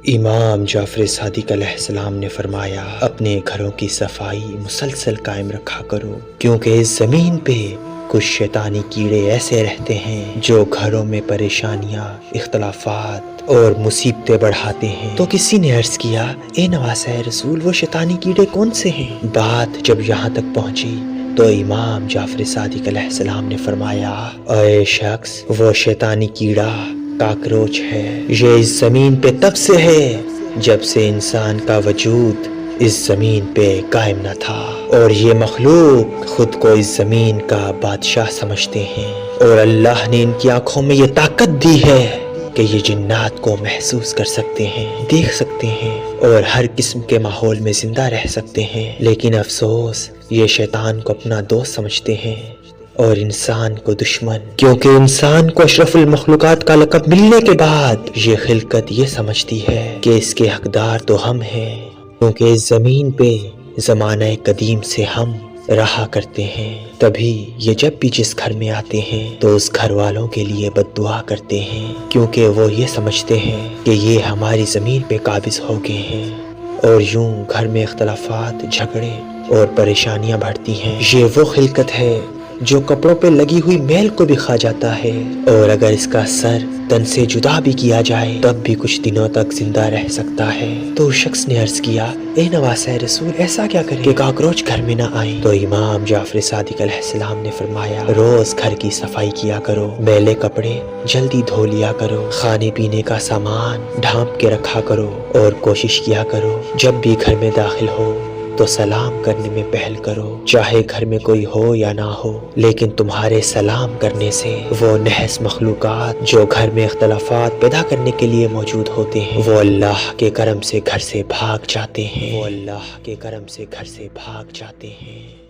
امام جعفر صادق علیہ السلام نے فرمایا، اپنے گھروں کی صفائی مسلسل قائم رکھا کرو، کیونکہ اس زمین پہ کچھ شیطانی کیڑے ایسے رہتے ہیں جو گھروں میں پریشانیاں، اختلافات اور مصیبتیں بڑھاتے ہیں۔ تو کسی نے عرض کیا، اے نواسہ رسول، وہ شیطانی کیڑے کون سے ہیں؟ بات جب یہاں تک پہنچی تو امام جعفر صادق علیہ السلام نے فرمایا، اے شخص، وہ شیطانی کیڑا کاکروچ ہے۔ یہ اس زمین پہ تب سے ہے جب سے انسان کا وجود اس زمین پہ قائم نہ تھا، اور یہ مخلوق خود کو اس زمین کا بادشاہ سمجھتے ہیں، اور اللہ نے ان کی آنکھوں میں یہ طاقت دی ہے کہ یہ جنات کو محسوس کر سکتے ہیں، دیکھ سکتے ہیں، اور ہر قسم کے ماحول میں زندہ رہ سکتے ہیں۔ لیکن افسوس، یہ شیطان کو اپنا دوست سمجھتے ہیں اور انسان کو دشمن، کیونکہ انسان کو اشرف المخلوقات کا لقب ملنے کے بعد یہ خلقت یہ سمجھتی ہے کہ اس کے حقدار تو ہم ہیں، کیونکہ اس زمین پہ زمانہ قدیم سے ہم رہا کرتے ہیں۔ تبھی یہ جب بھی جس گھر میں آتے ہیں تو اس گھر والوں کے لیے بد دعا کرتے ہیں، کیونکہ وہ یہ سمجھتے ہیں کہ یہ ہماری زمین پہ قابض ہو گئے ہیں، اور یوں گھر میں اختلافات، جھگڑے اور پریشانیاں بڑھتی ہیں۔ یہ وہ خلقت ہے جو کپڑوں پہ لگی ہوئی میل کو بھی کھا جاتا ہے، اور اگر اس کا سر تن سے جدا بھی کیا جائے تب بھی کچھ دنوں تک زندہ رہ سکتا ہے۔ تو اس شخص نے عرض کیا، اے نواسہ رسول، ایسا کیا کریں کہ کاکروچ گھر میں نہ آئیں؟ تو امام جعفر صادق علیہ السلام نے فرمایا، روز گھر کی صفائی کیا کرو، میلے کپڑے جلدی دھو لیا کرو، کھانے پینے کا سامان ڈھانپ کے رکھا کرو، اور کوشش کیا کرو جب بھی گھر میں داخل ہو تو سلام کرنے میں پہل کرو، چاہے گھر میں کوئی ہو یا نہ ہو، لیکن تمہارے سلام کرنے سے وہ نحس مخلوقات جو گھر میں اختلافات پیدا کرنے کے لیے موجود ہوتے ہیں، وہ اللہ کے کرم سے گھر سے بھاگ جاتے ہیں، وہ اللہ کے کرم سے گھر سے بھاگ جاتے ہیں۔